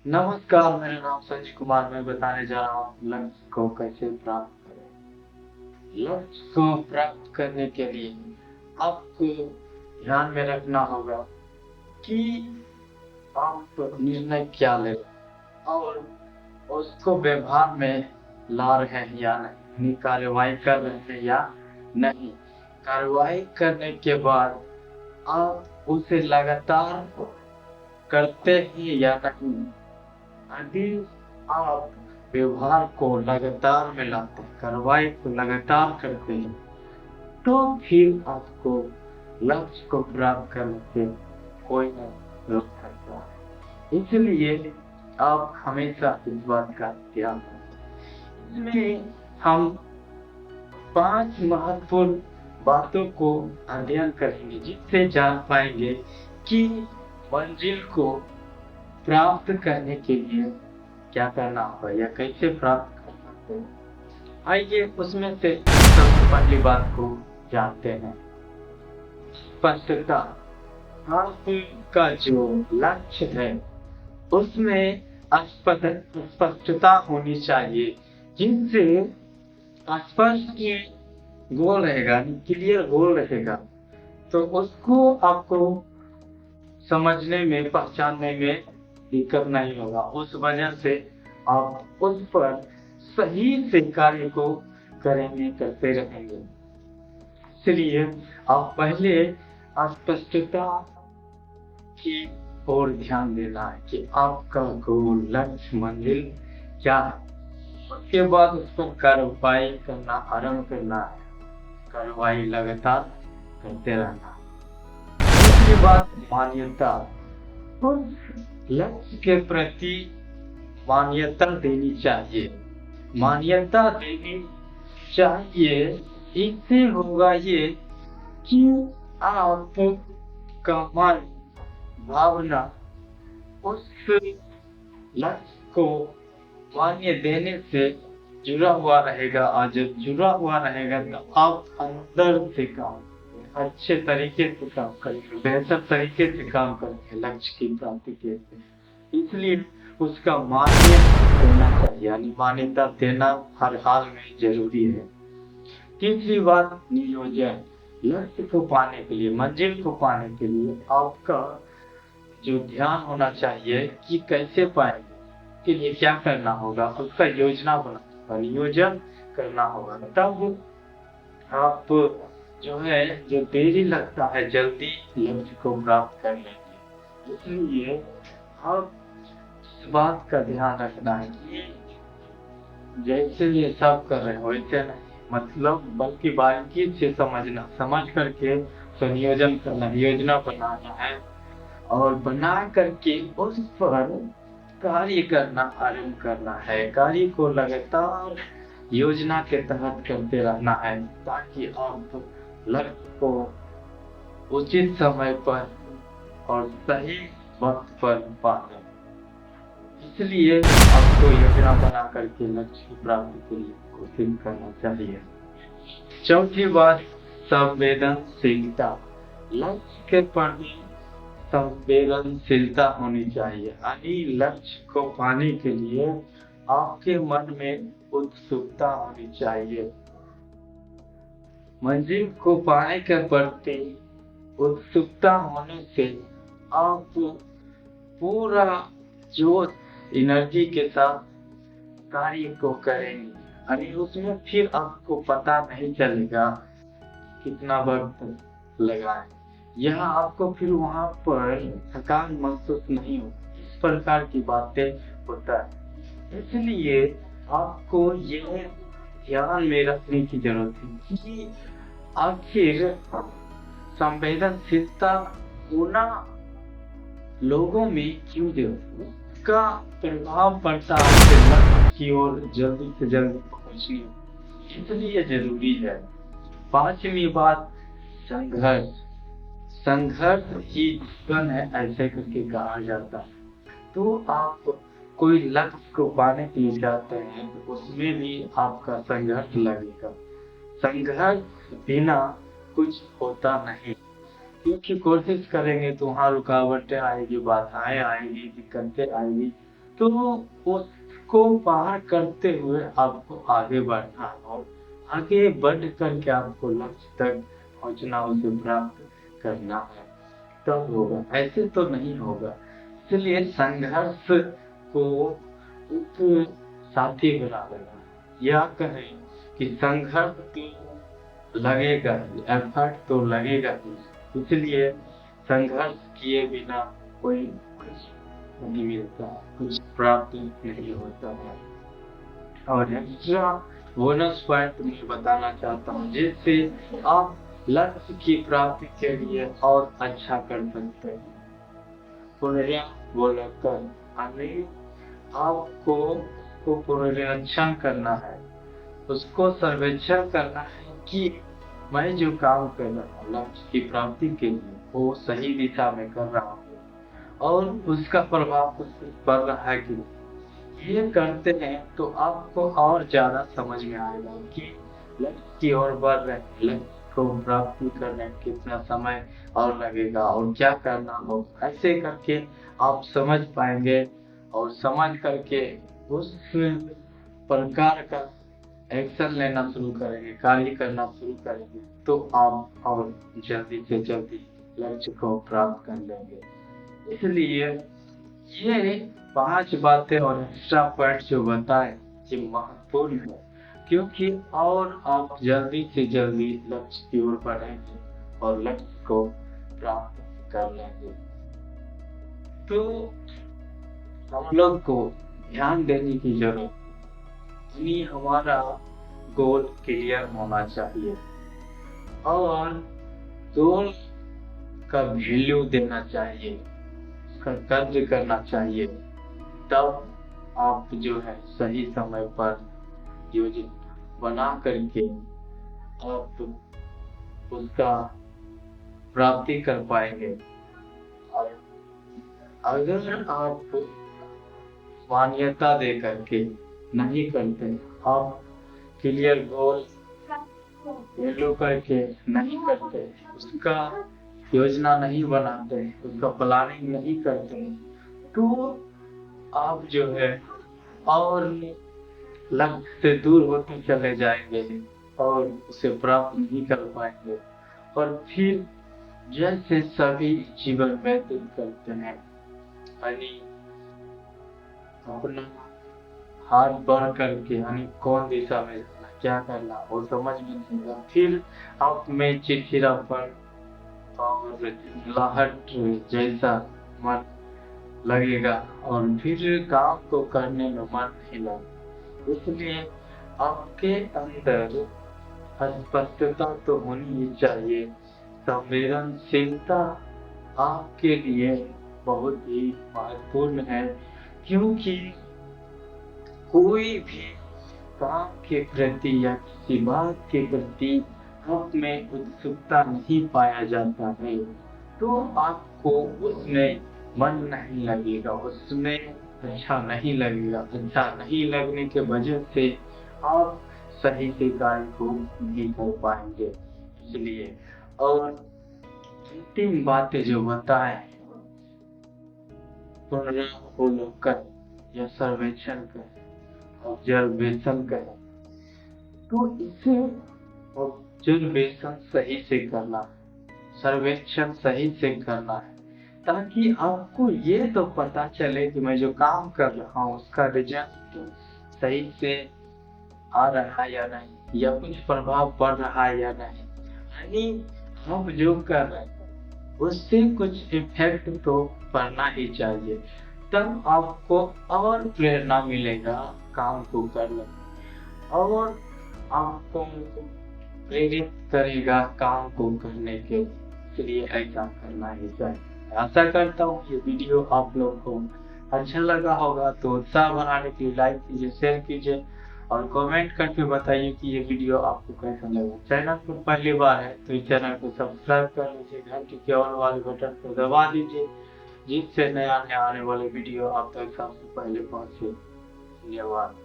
नमस्कार, मेरा नाम संजय कुमार। मैं बताने जा रहा हूँ लक्ष्य को कैसे प्राप्त करें। लक्ष्य को प्राप्त करने के लिए आपको ध्यान में रखना होगा कि आप निर्णय क्या ले और उसको व्यवहार में ला रहे हैं या नहीं, यानी कार्रवाई कर रहे हैं या नहीं। कार्रवाई करने के बाद आप उसे लगातार करते हैं या नहीं। यदि आप व्यवहार को लगातार में लाते हैं, कार्रवाई को लगातार करते हैं, तो फिर आपको लक्ष्य को प्राप्त करने से कोई नहीं रोक सकता है। इसलिए आप हमेशा इस बात का ध्यान रखें। इसमें हम 5 महत्वपूर्ण बातों को अध्ययन करेंगे, जिससे जान पाएंगे कि मंजिल को प्राप्त करने के लिए क्या करना होगा या कैसे प्राप्त कर सकते हैं। आइए उसमें से सबसे पहली बात को जानते हैं। स्पष्टता। आपका जो लक्ष्य है उसमें स्पष्टता होनी चाहिए, जिनसे स्पष्ट गोल रहेगा, क्लियर गोल रहेगा, तो उसको आपको समझने में, पहचानने में दिक्कत नहीं होगा। उस वजह से आप उस पर सही से कार्य को करेंगे, करते रहेंगे। इसलिए आप पहले स्पष्टता की ओर ध्यान देना है कि आपका गोल, लक्ष्य, मंजिल क्या है। उसके बाद उस पर कार्रवाई करना आरंभ करना है, कार्रवाई लगातार करते रहना। उसके बाद मान्यता। उस लक्ष्य के प्रति मान्यता देनी चाहिए। मान्यता देनी चाहिए, इससे होगा ये कि आपका मन, भावना उस लक्ष्य को मान्य देने से जुड़ा हुआ रहेगा। और जब जुड़ा हुआ रहेगा तो आप अंदर से काम अच्छे तरीके से काम करेंगे, बेहतर तरीके से काम करेंगे लक्ष्य की प्राप्ति के लिए। इसलिए उसका मान्य होना चाहिए, यानी मान्यता देना हर हाल में जरूरी है। तीसरी बात, नियोजन। लक्ष्य को पाने के लिए, मंजिल को पाने के लिए आपका जो ध्यान होना चाहिए कि कैसे पाएंगे, के लिए क्या करना होगा, उसका योजना बनाना, नियोजन करना होगा। तब आप जो देरी लगता है जल्दी लक्ष्य को प्राप्त कर लेंगे। इसलिए आप इस बात का ध्यान रखना है कि जैसे ये सब कर रहे हो वैसे नहीं, मतलब बल्कि बारीकी से समझना, समझ करके संयोजन करना, योजना बनाना है और बना करके उस पर कार्य करना आरंभ करना है। कार्य को लगातार योजना के तहत करते रहना है, ताकि आप लक्ष्य को उचित समय पर और सही वक्त पर पा लें। इसलिए आपको योजना बना करके लक्ष्य की प्राप्ति के लिए कोशिश करना चाहिए। चौथी बात, संवेदनशीलता। लक्ष्य के प्रति संवेदनशीलता होनी चाहिए, यानी लक्ष्य को पाने के लिए आपके मन में उत्सुकता होनी चाहिए। मंजिल को पाने के प्रति उत्सुकता होने से आप पूरा जोश, एनर्जी के साथ कार्य को करेंगे, यानी उसमें फिर आपको पता नहीं चलेगा कितना वक्त लगा। यह आपको फिर वहां पर थकान महसूस नहीं होगी। इस प्रकार की बातें होता है। इसलिए आपको यह ध्यान में रखने की जरूरत है कि आखिर संवेदनशीलता होना लोगों में क्यों जरूरी है, का प्रभाव पड़ता है आपके लक्ष्य की ओर जल्दी से जल्दी पहुंचने, इसलिए जरूरी है। पांचवी बात, संघर्ष। संघर्ष ही जीवन है, ऐसे करके कहा जाता है। तो आप कोई लक्ष्य को पाने के लिए जाते हैं तो उसमें भी आपका संघर्ष लगेगा। संघर्ष बिना कुछ होता नहीं, क्योंकि कोशिश करेंगे तो वहाँ रुकावटें आएगी, बाधाएं आएगी, दिक्कतें आएगी, तो उसको पार करते हुए आपको आगे बढ़ना है और आगे बढ़ करके आपको लक्ष्य तक पहुंचना, उसे प्राप्त करना है, तब होगा, ऐसे तो नहीं होगा। इसलिए संघर्ष को एक साथी बना लेना, या कहें कि संघर्ष तो लगेगा ही, एफर्ट तो लगेगा ही, इसलिए संघर्ष किए बिना कोई कुछ नहीं मिलता, कुछ प्राप्त नहीं होता है। और एक्स्ट्रा बोनस पॉइंट मैं बताना चाहता हूँ, जिससे आप लक्ष्य की प्राप्ति के लिए और अच्छा कर सकते हैं। पुनः बोलकर हमें आपको को पुनरीक्षण करना है, उसको सर्वेक्षण करना है कि मैं जो काम कर रहा हूँ लक्ष्य की प्राप्ति के लिए वो सही दिशा में कर रहा हूँ और उसका प्रभाव कुछ पड़ रहा है कि नहीं। ये करते हैं तो आपको और ज्यादा समझ में आएगा कि लक्ष्य की ओर बढ़ रहे हैं, लक्ष्य को प्राप्ति करने में कितना समय और लगेगा और क्या करना होगा। ऐसे करके आप समझ पाएंगे और समझ करके उस प्रकार का एक्शन लेना शुरू करेंगे, कार्य करना शुरू करेंगे, तो आप और जल्दी से जल्दी लक्ष्य को प्राप्त कर लेंगे। इसलिए ये 5 बातें और एक्स्ट्रा पॉइंट जो बताए ये महत्वपूर्ण है, क्योंकि और आप जल्दी से जल्दी लक्ष्य की ओर बढ़ेंगे और लक्ष्य को प्राप्त कर लेंगे। तो हम लोग को ध्यान देने की जरूरत है, हमारा गोल क्लियर होना चाहिए और गोल का वैल्यू देना चाहिए, उसका कद्र करना चाहिए, तब आप जो है सही समय पर योजना बना करके आप उसका प्राप्ति कर पाएंगे। और अगर आप मान्यता दे करके नहीं करते, आप क्लियर गोल वैल्यू करके नहीं करते, उसका योजना नहीं बनाते, उसका प्लानिंग नहीं करते, तो आप जो है और लक्ष्य से दूर होते चले जाएंगे और उसे प्राप्त नहीं कर पाएंगे। और फिर जैसे सभी जीवन व्यतीत करते हैं, यानी अपना हाथ बढ़ करके यानी कौन दिशा में जाना, क्या करना वो समझ में नहीं आता, फिर आप में चिड़चिड़ापन और लाहट जैसा मन लगेगा और फिर काम को करने में मन नहीं लगेगा। इसलिए आपके अंदर स्पष्टता तो होनी ही चाहिए, संवेदनशीलता आपके लिए बहुत ही महत्वपूर्ण है, क्योंकि कोई भी काम के प्रति या किसी बात के प्रति आप में उत्सुकता नहीं पाया जाता है, तो आपको उसमें मन नहीं लगेगा, उसमें अच्छा नहीं लगेगा। अच्छा नहीं लगने के वजह से आप सही से कार्य को नहीं कर पाएंगे। इसलिए और अंतिम बातें जो बताए, पुनरावलोकन या सर्वेक्षण करें, ऑब्जर्वेशन करें, तो इसे ऑब्जर्वेशन सही से करना है, सर्वेक्षण सही से करना है, ताकि आपको ये तो पता चले कि मैं जो काम कर रहा हूँ उसका रिजल्ट सही से आ रहा है या नहीं, या कुछ प्रभाव पड़ रहा है या नहीं। यानी हम जो कर रहे हैं उससे कुछ इफेक्ट तो पड़ना ही चाहिए, तब आपको और प्रेरणा मिलेगा काम को करने, और आपको प्रेरित करेगा काम को करने के लिए। ऐसा करना ही चाहिए। आशा करता हूँ ये वीडियो आप लोग को अच्छा लगा होगा, तो उत्साह बढ़ाने के लिए लाइक कीजिए, शेयर कीजिए और कमेंट करके बताइए कि ये वीडियो आपको कैसा लगा। चैनल पर पहली बार है तो इस चैनल को सब्सक्राइब कर लीजिए, घंटी के ऑल वाले बटन को दबा दीजिए, जिससे नया आने वाले वीडियो आप तक सबसे पहले पहुंचे। धन्यवाद।